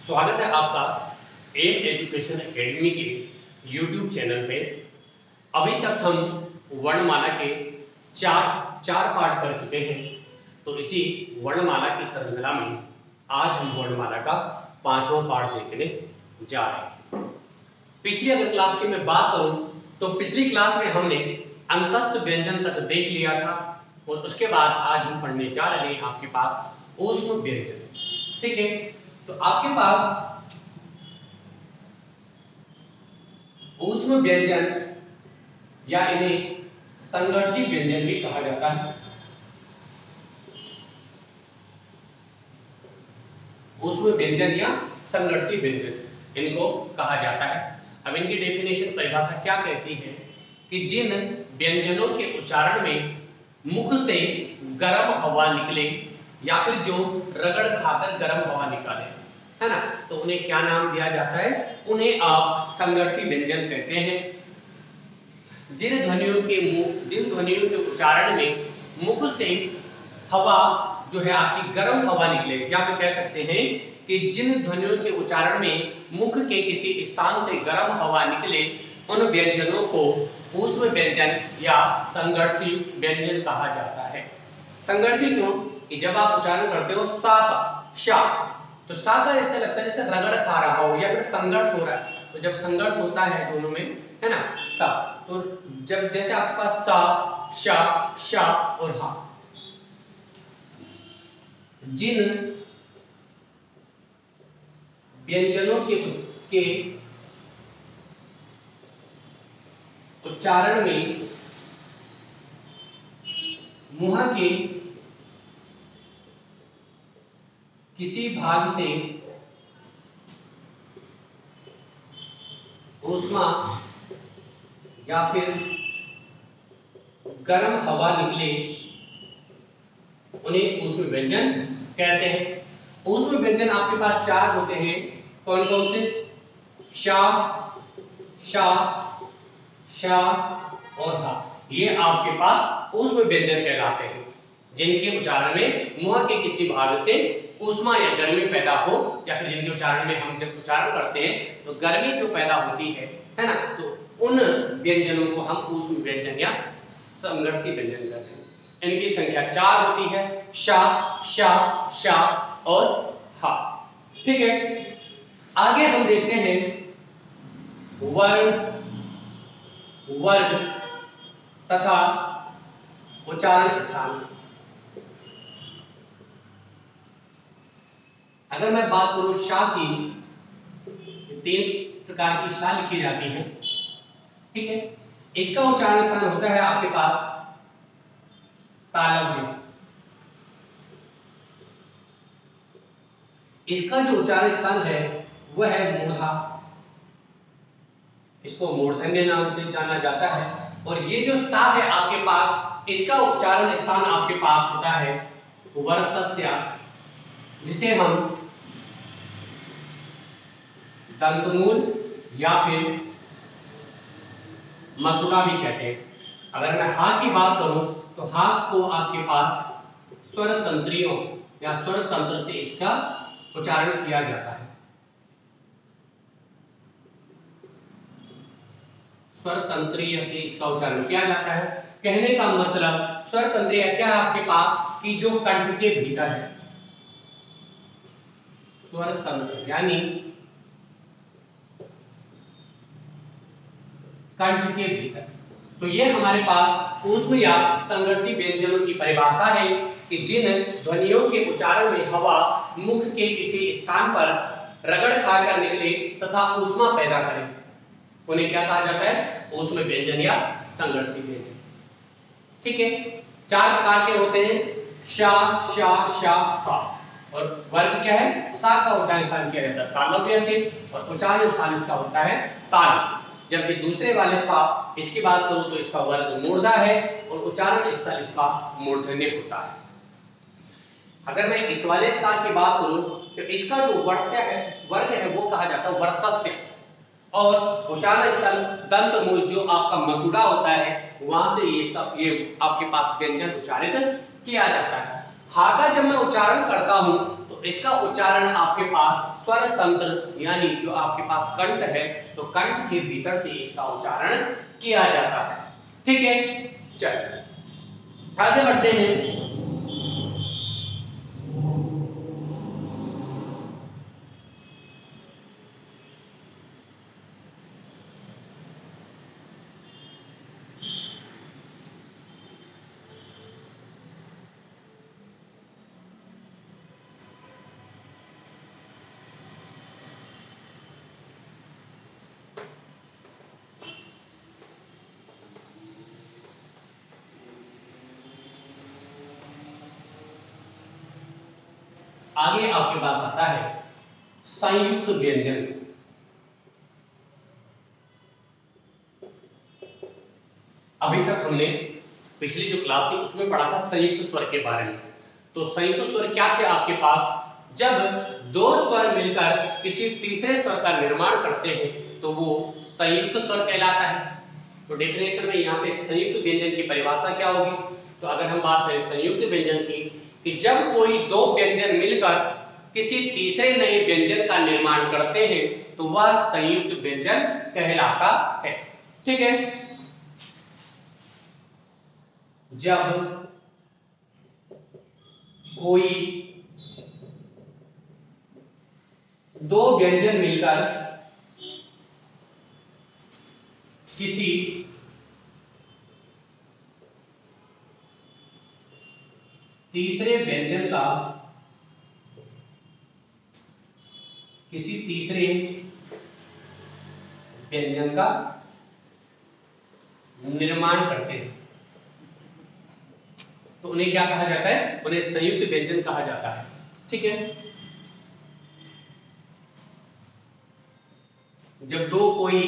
स्वागत है आपका एम एजुकेशन एकेडमी के यूट्यूब चैनल पे। अभी तक हम वर्णमाला के चार पार्ट कर चुके हैं, तो इसी वर्णमाला की श्रृंखला में आज हम वर्णमाला का 5वां पार्ट देखने जा रहे हैं। पिछली अगर क्लास की मैं बात करूं तो पिछली क्लास में हमने अंतस्थ व्यंजन तक देख लिया था और उसके बाद आज हम पढ़ने जा रहे हैं आपके पास ऊष्म व्यंजन। ठीक है, तो आपके पास ऊष्म व्यंजन या इन्हें संघर्षी व्यंजन भी कहा जाता है। ऊष्म व्यंजन या संघर्षी व्यंजन इनको कहा जाता है। अब इनकी डेफिनेशन परिभाषा क्या कहती है कि जिन व्यंजनों के उच्चारण में मुख से गर्म हवा निकले या फिर जो रगड़ खाकर गर्म हवा निकाले, है ना, तो उन्हें क्या नाम दिया जाता है? उन्हें आप संघर्षी व्यंजन कहते हैं। जिन ध्वनियों के उच्चारण में मुख से हवा जो है आपकी गर्म हवा निकले, या फिर कह सकते हैं कि जिन ध्वनियों के उच्चारण में मुख के किसी स्थान से गर्म हवा निकले उन व्यंजनों को ऊष्म व्यंजन या संघर्षी व्यंजन कहा जाता है। संघर्षी क्यों? कि जब आप उच्चारण करते हो सा का शा, तो सा का ऐसे लगता है जैसे रगड़ खा रहा हो या फिर संघर्ष हो रहा है। तो जब संघर्ष होता है दोनों में, है ना, तब तो जब जैसे आपके पास सा, शा, शा और हा, जिन व्यंजनों के उच्चारण में मुंह के किसी भाग से ऊष्मा या फिर गर्म हवा निकले उन्हें ऊष्म व्यंजन कहते हैं। ऊष्म व्यंजन आपके पास चार होते हैं। कौन कौन से? शा, शा, शा और हा। ये आपके पास ऊष्म व्यंजन कहलाते हैं, जिनके उच्चारण में मुंह के किसी भाग से ऊष्मा या गर्मी पैदा हो, या फिर जिनके उच्चारण में हम जब उच्चारण करते हैं तो गर्मी जो पैदा होती है ना, तो उन व्यंजनों को हम ऊष्म व्यंजन या संघर्षी व्यंजन कहते हैं। इनकी संख्या 4 होती है, शा, शा, शा और हा। ठीक है, आगे हम देखते हैं वर्ग तथा उच्चारण स्थान। अगर मैं बात करूं शा की, 3 प्रकार की शा लिखी जाती है। ठीक है, इसका उच्चारण स्थान होता है आपके पास तालव्य। इसका जो उच्चारण स्थान है वह है मूर्धा, इसको मूर्धन्य नाम से जाना जाता है। और ये जो सा है आपके पास, इसका उच्चारण स्थान आपके पास होता है वर्तस्य, जिसे हम दंतमूल या फिर मसूड़ा भी कहते हैं। अगर मैं हा की बात करूं तो हा को आपके पास स्वर तंत्रियों या स्वर तंत्र से इसका उच्चारण किया जाता है। स्वर तंत्रीय से इसका उच्चारण किया जाता है। कहने का मतलब स्वर तंत्रीय क्या है आपके पास कि जो कंठ के भीतर है, स्वर तंत्र यानी कंठ के भीतर। तो ये हमारे पास ऊष्म या संघर्षी व्यंजनों की परिभाषा है कि जिन ध्वनियों के उच्चारण में हवा मुख के किसी स्थान पर रगड़ खाकर निकले तथा ऊष्मा पैदा करे, उन्हें क्या कहा जाता है? ऊष्म व्यंजन या संघर्षी व्यंजन। ठीक है, 4 प्रकार के होते हैं, शा, शा, शा, हा। और वर्ग क्या है? सा का उच्चारण स्थान किया जाता है तालव्य से और उच्चारण स्थान इसका होता है ताल। जबकि दूसरे वाले सा, इसकी बात करूं तो इसका वर्ग मूर्धा है और उच्चारण स्थल इसका मूर्धन्य होता है। अगर मैं इस वाले सा की बात करूं तो इसका जो वर्ग है वो कहा जाता है वर्तस्य, और उच्चारण स्थल दंत मूल जो आपका मसूड़ा होता है वहां से ये आपके पास व्यंजन उच्चारित किया जाता है। हा का जब मैं उच्चारण करता हूं तो तो इसका उच्चारण आपके पास स्वर तंत्र यानी जो आपके पास कंठ है तो कंठ के भीतर से इसका उच्चारण किया जाता है। ठीक है, चलिए आगे बढ़ते हैं। आगे आपके पास आता है संयुक्त व्यंजन। अभी तक हमने पिछली जो क्लास थी उसमें पढ़ा था संयुक्त स्वर के बारे में। तो संयुक्त स्वर क्या थे आपके पास? जब दो स्वर मिलकर किसी तीसरे स्वर का निर्माण करते हैं तो वो संयुक्त स्वर कहलाता है। तो डेफिनेशन में यहाँ पे संयुक्त व्यंजन की परिभाषा क्या होगी? तो अगर हम बात करें संयुक्त व्यंजन की कि जब कोई दो व्यंजन मिलकर किसी तीसरे नए व्यंजन का निर्माण करते हैं तो वह संयुक्त व्यंजन कहलाता है। ठीक है, जब कोई दो व्यंजन मिलकर किसी तीसरे व्यंजन का निर्माण करते हैं तो उन्हें क्या कहा जाता है? उन्हें संयुक्त व्यंजन कहा जाता है। ठीक है, जब दो कोई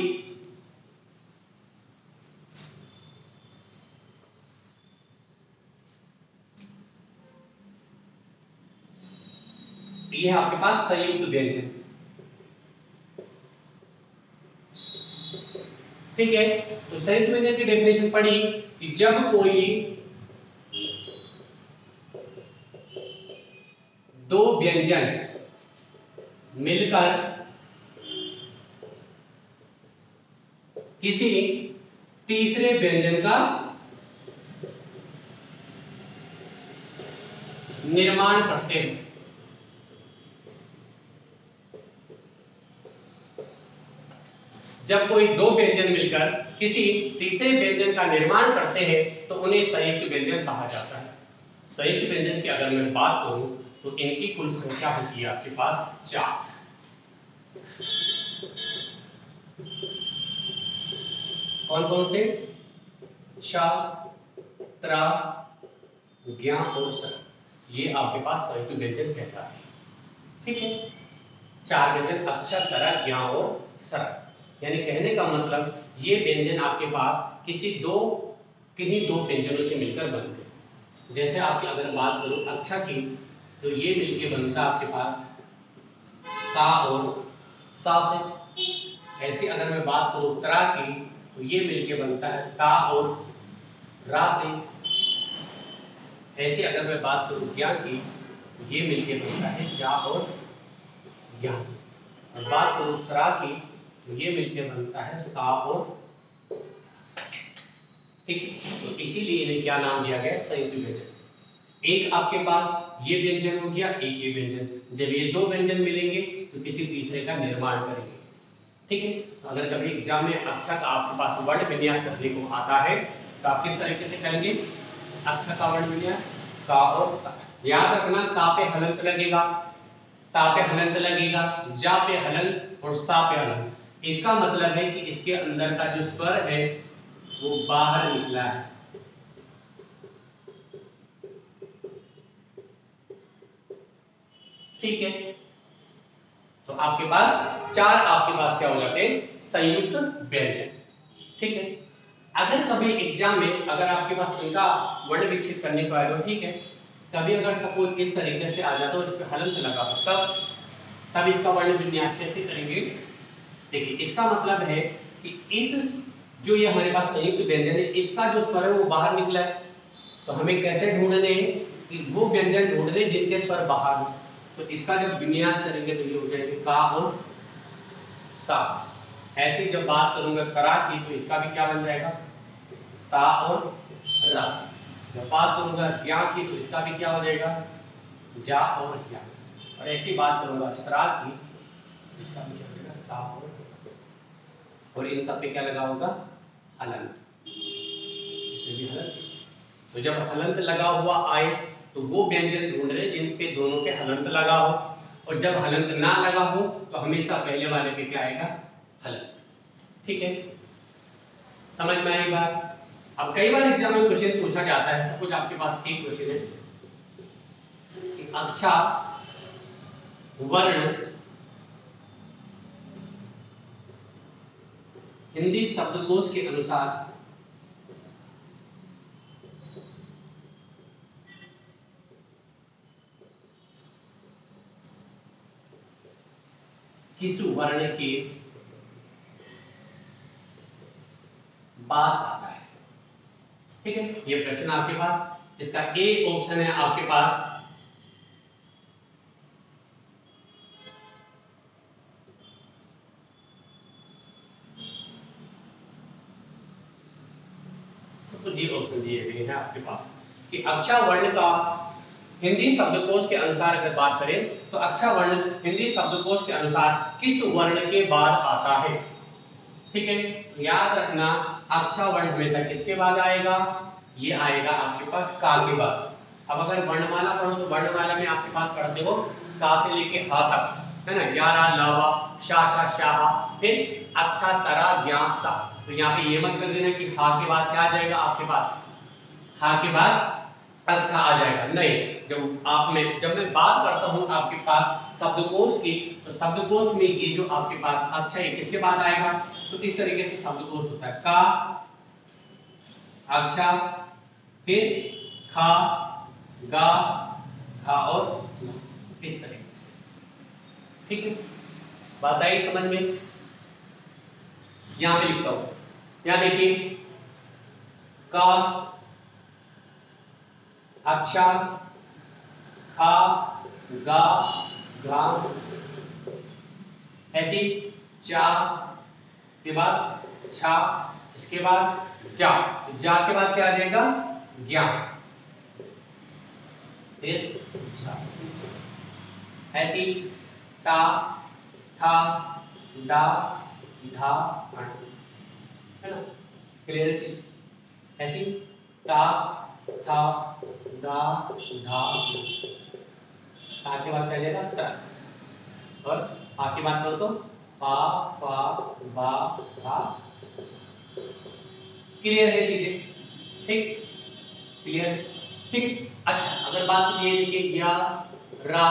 ये है आपके पास संयुक्त व्यंजन। ठीक है, तो संयुक्त व्यंजन की डेफिनेशन पढ़ी कि जब कोई दो व्यंजन मिलकर किसी तीसरे व्यंजन का निर्माण करते हैं। जब कोई दो व्यंजन मिलकर किसी तीसरे व्यंजन का निर्माण करते हैं तो उन्हें संयुक्त व्यंजन कहा जाता है। संयुक्त व्यंजन की अगर मैं बात करूं तो इनकी कुल संख्या होती है आपके पास 4। कौन कौन से? च, त्र, ज्ञ और स। ये आपके पास संयुक्त व्यंजन कहता है। ठीक है, 4 व्यंजन अक्षर, त्र, ज्ञ और स। यानी कहने का मतलब ये व्यंजन आपके पास किन्हीं दो व्यंजनों से मिलकर बनते हैं। जैसे आपकी अगर बात करूं अच्छा की तो ये मिलके बनता आपके पास का और सा से। ऐसी अगर मैं बात करूं त्रा की तो ये मिलके बनता है ता और रा से। ऐसी अगर मैं बात करूं ज्ञा की तो ये मिलके बनता है जा और या से। और बात करूं सरा की तो ये मिलके बनता है सा और। ठीक, तो इसीलिए इन्हें क्या नाम दिया गया? संयुक्त व्यंजन। एक आपके पास ये व्यंजन हो गया, एक ये व्यंजन। जब ये दो व्यंजन मिलेंगे तो किसी तीसरे का निर्माण करेंगे। ठीक है, तो अगर कभी एग्जाम में अक्षर का आपके पास वर्ण विन्यास करने को आता है तो आप किस तरीके से करेंगे? अक्षर का वर्ण विन्यास का और सा। याद रखना का पे हलंत लगेगा, ता पे हलंत लगेगा, जा पे हलंत और सा पे हलंत। इसका मतलब है कि इसके अंदर का जो स्वर है वो बाहर निकला है। ठीक है, तो आपके पास 4 आपके पास क्या हो जाते हैं? संयुक्त व्यंजन। ठीक है, अगर कभी एग्जाम में अगर आपके पास इनका वर्ण विच्छेद करने को आए तो ठीक है, कभी अगर सपोज इस तरीके से आ जाता और इस पे हलंत लगा तब इसका वर्ण विन्यास कैसे करेंगे? देखिए, इसका मतलब है कि इस जो ये हमारे पास संयुक्त व्यंजन है इसका जो स्वर है वो बाहर निकला है। तो हमें कैसे ढूंढने हैं? कि वो व्यंजन ढूंढने जिनके स्वर बाहर हो। तो इसका जब विन्यास करेंगे तो ये हो जाएंगे का और सा। ऐसे जब बात करूंगा करा की तो इसका भी क्या बन जाएगा, ता और रा। जब बात करूंगा ज्ञा की तो इसका भी क्या हो जाएगा, जा और ज्ञा। और ऐसी बात करूंगा श्रा की, इसका भी क्या हो जाएगा, सा और इन सब पे क्या लगा होगा, हलंत। इसमें भी हलंत। तो जब हलंत लगा हुआ आए तो वो व्यंजन ढूंढ रहे जिन पे दोनों पे हलंत लगा हो, और जब हलंत ना लगा हो तो हमेशा पहले वाले पे क्या आएगा, हलंत। ठीक है, समझ में आई बात। अब कई बार एग्जाम में क्वेश्चन पूछा जाता है, सब कुछ आपके पास एक क्वेश्चन है कि अक्षर वर्ण हिंदी शब्दकोश के अनुसार किस वर्ण के बाद आता है। ठीक है, ये प्रश्न आपके पास, इसका ए ऑप्शन है आपके पास सब कुछ, ये ऑप्शन दिए गए हैं आपके पास कि अक्षर वर्ण का हिंदी शब्दकोश के अनुसार अगर बात करें तो अक्षर वर्ण हिंदी शब्दकोश के अनुसार किस वर्ण के बाद आता है। ठीक है, याद रखना अक्षर वर्ण हमेशा किसके बाद आएगा, ये आएगा आपके पास का के बाद। अब अगर वर्णमाला पढ़ो तो वर्णमाला में आपके पास पढ़ते हो का से लेके हा तक, है ना, ग्यारा लावा शा शा शाह, फिर अच्छा तरा ज्ञा सा। तो यहाँ पे ये मत कर देना कि हा के बाद क्या आ जाएगा आपके पास, हा के बाद अच्छा आ जाएगा, नहीं। जब मैं बात करता हूं आपके पास शब्दकोश की, तो शब्दकोश में ये जो आपके पास अच्छा है किसके बाद आएगा, तो इस तरीके से शब्दकोश होता है, का अच्छा, फिर खा गा खा और इस तरीके से। ठीक है, बात आई समझ में। यहां पे लिखता हूं, यहां देखिए का अच्छा, खा गा घा, ऐसी चा के बाद छा, इसके बाद जा, जा के बाद क्या आ जाएगा, ज्ञा, फिर छा, ऐसी ता था डा धा, है ना, क्लियर है। ऐसी ता था दा धा, ता के बाद क्या आ जाएगा त्र, और आ की बात करो तो पा फा बा भा। क्लियर है चीजें, ठीक, क्लियर, ठीक। अच्छा, अगर बात ये देखिए या रा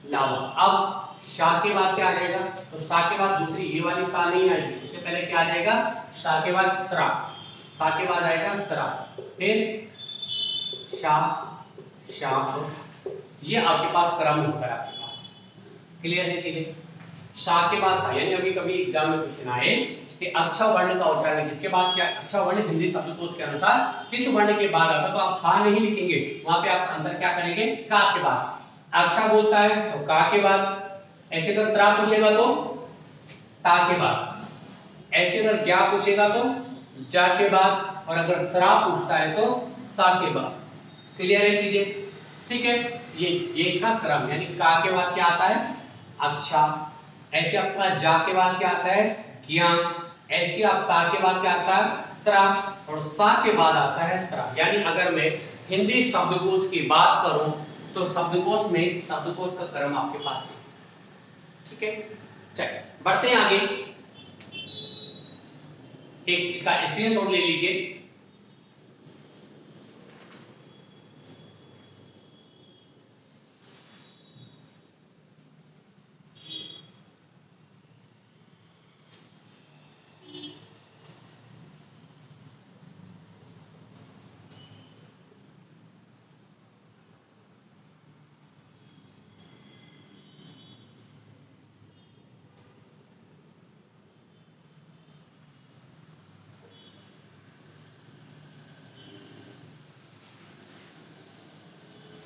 लावा, अब शा के बाद क्या आ जाएगा, तो शा के बाद दूसरी ये वाली सा नहीं आएगी, इससे पहले क्या आ जाएगा, शा के बाद सरा, शा के बाद आएगा सरा, फिर शा शा, ये आपके पास क्रम होता है आपके पास। क्लियर है चीजें, शा के बाद सा, यानी अभी कभी एग्जाम में क्वेश्चन आए कि अच्छा वर्ण का उच्चारण किसके बाद, क्या अच्छा वर्ण हिंदी शब्दकोश के अनुसार किस वर्ण के बाद आता, तो आप हा नहीं लिखेंगे, वहां पे आप आंसर क्या करेंगे, का के बाद। अच्छा बोलता है तो का के बाद, ऐसे अगर त्रा पूछेगा तो ता के बाद, ऐसे अगर ज्ञा पूछेगा तो जा के बाद, और अगर सरा पूछता है तो सा के बाद। क्लियर है चीजें, ठीक है। ये इसका क्रम, यानी का के बाद क्या आता है, अच्छा, ऐसे आपका जा के बाद क्या आता है, ज्ञा, ऐसे आप ता के बाद क्या आता है, त्रा, और सा के बाद आता है सरा। यानी अगर मैं हिंदी शब्दकोश की बात करूं तो शब्दकोश में शब्दकोश का क्रम आपके पास है। ठीक है, चलिए बढ़ते हैं आगे, एक इसका स्क्रीनशॉट ले लीजिए।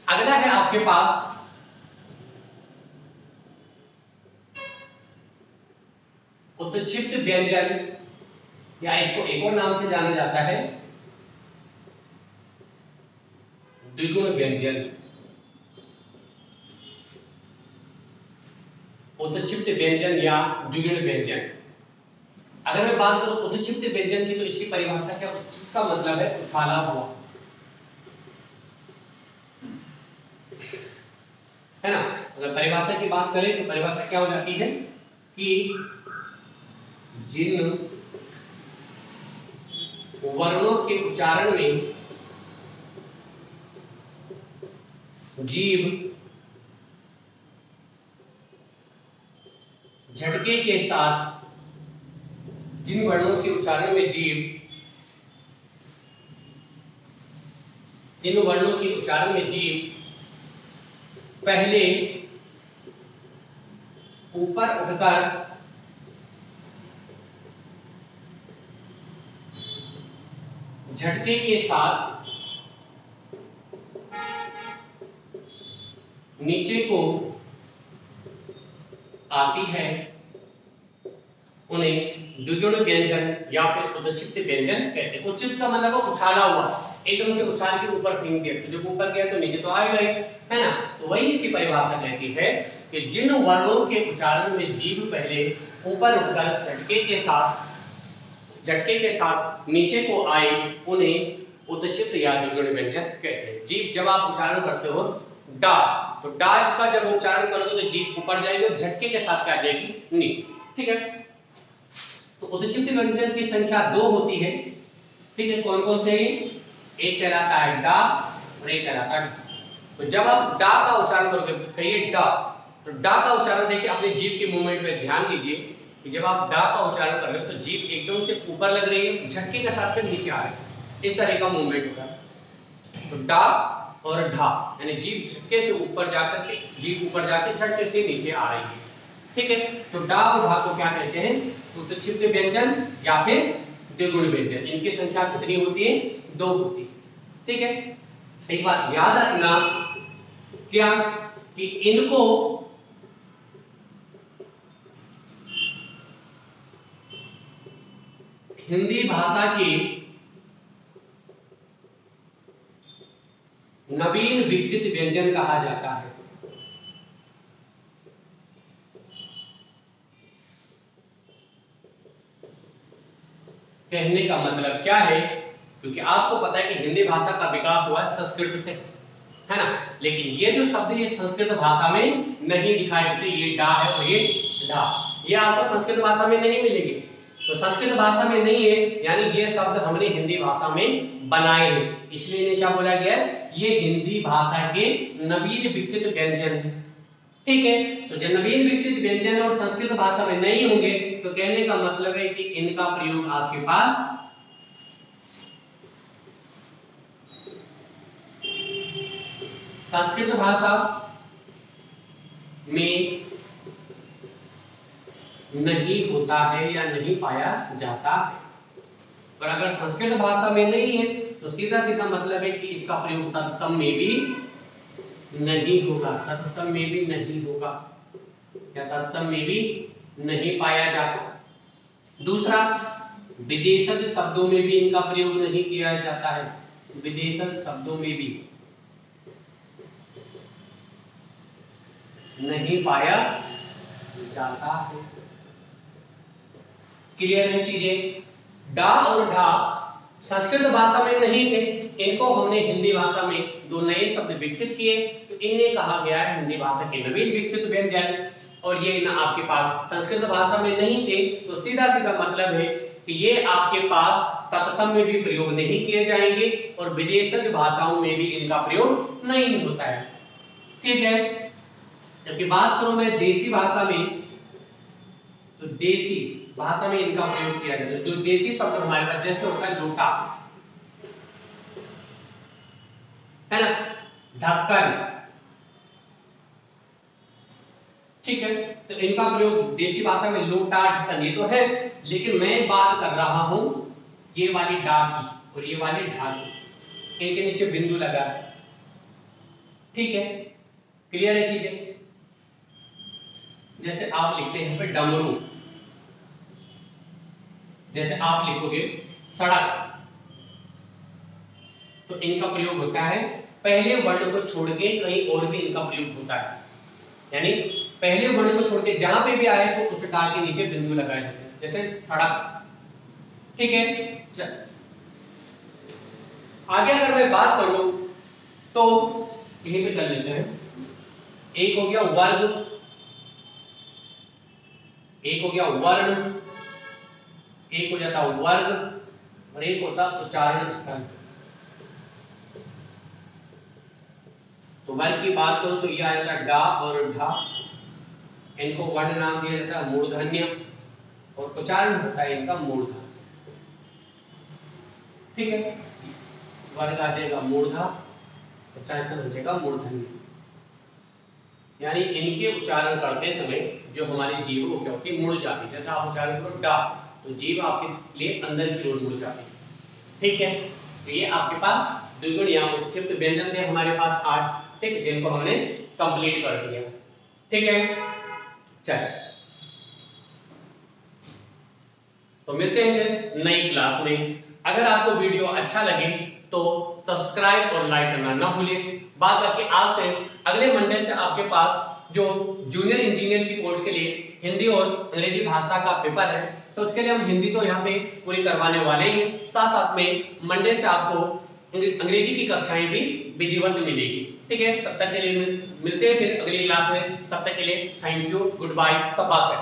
अगला है आपके पास उत्क्षिप्त व्यंजन, या इसको एक और नाम से जाना जाता है द्विगुण व्यंजन। उत्क्षिप्त व्यंजन या द्विगुण व्यंजन। अगर मैं बात करूं उत्क्षिप्त व्यंजन की, तो इसकी परिभाषा क्या? उत्क्षिप्त का मतलब है उछाला हुआ, है ना। अगर परिभाषा की बात करें तो परिभाषा क्या हो जाती है कि जिन वर्णों के उच्चारण में जीभ झटके के साथ, जिन वर्णों के उच्चारण में जिन वर्णों के उच्चारण में जीभ पहले ऊपर उठकर झटके के साथ नीचे को आती है, उन्हें द्विगुण व्यंजन या फिर उत्क्षिप्त व्यंजन कहते हैं। उत्क्षिप्त का मतलब है उछाला हुआ, एकदम से उछाल के ऊपर फेंक दिया, तो जब ऊपर गया तो नीचे तो आएगा ही, है ना। तो वही इसकी परिभाषा कहती है कि जिन वर्णों के उच्चारण में जीभ पहले ऊपर उठकर झटके के साथ नीचे को आए, उन्हें उत्क्षिप्त या द्विगुण व्यंजन कहते हैं। जीभ जब आप उच्चारण करते हो डा, तो डा इसका जब उच्चारण करोगे तो जीभ ऊपर जाएगी और झटके के साथ क्या जाएगी? नीचे, ठीक है। तो उत्क्षिप्त व्यंजन की संख्या 2 होती है, ठीक है। कौन कौन से? एक कहलाता है डा और एक कहलाता है ढा। तो जब आप डा का उच्चारण करोगे, कहिए डा, तो डा का उच्चारण देखिए अपने जीभ के मूवमेंट पे ध्यान दीजिए कि जब आप डा का उच्चारण कर रहे हो तो जीभ एकदम से ऊपर लग रही है, झटके के साथ फिर नीचे आ रही है, इस तरह का मूवमेंट होगा। तो डा और ढा, यानी जीभ झटके से ऊपर जाकर के, जीभ ऊपर जाके झटके से नीचे आ रही है, ठीक है। तो डा और ढा को क्या कहते हैं? उत्क्षिप्त व्यंजन या फिर द्विगुण व्यंजन। इनकी संख्या कितनी होती है? 2 होती है, ठीक है। एक बात याद रखना, क्या कि इनको हिंदी भाषा की नवीन विकसित व्यंजन कहा जाता है। कहने का मतलब क्या है? क्योंकि आपको पता है कि हिंदी भाषा का विकास हुआ संस्कृत से, है ना। लेकिन ये जो शब्द ये संस्कृत भाषा में नहीं दिखाई देते, ये डा है और ये ढा, ये आपको संस्कृत भाषा में नहीं मिलेंगे। तो संस्कृत भाषा में नहीं है, यानी ये शब्द हमने हिंदी भाषा में बनाए हैं, इसलिए इन्हें क्या बोला गया है? ये हिंदी भाषा के नवीन विकसित व्यंजन है, ठीक है। तो जब नवीन विकसित व्यंजन और संस्कृत भाषा में नहीं होंगे, तो कहने का मतलब है कि इनका प्रयोग आपके पास संस्कृत भाषा में नहीं होता है या नहीं पाया जाता है। और अगर संस्कृत भाषा में नहीं है तो सीधा सीधा मतलब है कि इसका प्रयोग तत्सम में भी नहीं होगा, तत्सम में भी नहीं होगा, या तत्सम में भी नहीं पाया जाता। दूसरा, विदेशज शब्दों में भी इनका प्रयोग नहीं किया जाता है, विदेशज शब्दों में भी नहीं पाया जाता है। क्लियर है चीजें? डा और ढा संस्कृत भाषा में नहीं थे, इनको हमने हिंदी भाषा में 2 नए शब्द विकसित किए, तो इन्हें कहा गया है हिंदी भाषा के नवीन विकसित व्यंजन। और ये ना आपके पास संस्कृत भाषा में नहीं थे, तो सीधा सीधा मतलब है कि ये आपके पास तत्सम में भी प्रयोग नहीं किए जाएंगे और विदेशज भाषाओं में भी इनका प्रयोग नहीं होता है, ठीक है। जबकि बात करूं मैं देसी भाषा में, तो देसी भाषा में इनका प्रयोग किया जाता है। जो देसी शब्द हमारे पास जैसे होता है लोटा, है ना, ढक्कन, ठीक है। तो इनका प्रयोग देसी भाषा में लोटा, ढक्कन, ये तो है। लेकिन मैं बात कर रहा हूं ये वाली डा की और ये वाली ढा की, इनके नीचे बिंदु लगा है, ठीक है। क्लियर है चीजें? जैसे आप लिखते हैं पे डमरू, जैसे आप लिखोगे सड़क, तो इनका प्रयोग होता है पहले वर्ण को छोड़ के कहीं और भी इनका प्रयोग होता है, यानी पहले वर्ण को छोड़ के जहां पे भी आए तो उस डाल के नीचे बिंदु लगाए जाते हैं, जैसे सड़क। ठीक है, चल आगे अगर मैं बात करूं तो यहीं पे कर लेते हैं। एक हो गया वर्ग, एक हो गया वर्ण, एक हो जाता वर्ग और एक होता उच्चारण स्थल। तो वर्ग की बात करूं तो यह आ जाता डा और ढा, इनको वर्ण नाम दिया जाता है मूर्धन्य और उच्चारण होता है इनका मूर्धा। ठीक है, वर्ग आ जाएगा मूर्धा, उच्चारण स्थल हो जाएगा मूर्धन्य, यानी इनके उच्चारण करते समय जो हमारी जीभ वो क्या होती है, मुड़ जाती है। जैसे आप उच्चारण करो डा तो जीभ आपके लिए अंदर की ओर मुड़ जाती है। ठीक है, तो ये आपके पास द्विगुण या उपक्षिप्त व्यंजन थे हमारे पास 8, ठीक, जिनको हमने कंप्लीट कर दिया। ठीक है, चलिए तो मिलते हैं नई क्लास में। अगर आपको वीडियो अच्छा लगे तो सब्सक्राइब और लाइक करना ना भूलिए। बात बाकी आज से अगले मंडे से आपके पास जो जूनियर इंजीनियर की पोस्ट के लिए हिंदी और अंग्रेजी भाषा का पेपर है, तो उसके लिए हम हिंदी तो यहाँ पे पूरी करवाने वाले हैं, साथ साथ में मंडे से आपको अंग्रेजी की कक्षाएं भी विधिवत मिलेगी। ठीक है, तब तक के लिए मिलते हैं फिर अगली क्लास में। तब तक के लिए थैंक यू, गुड बाय, सब बात है।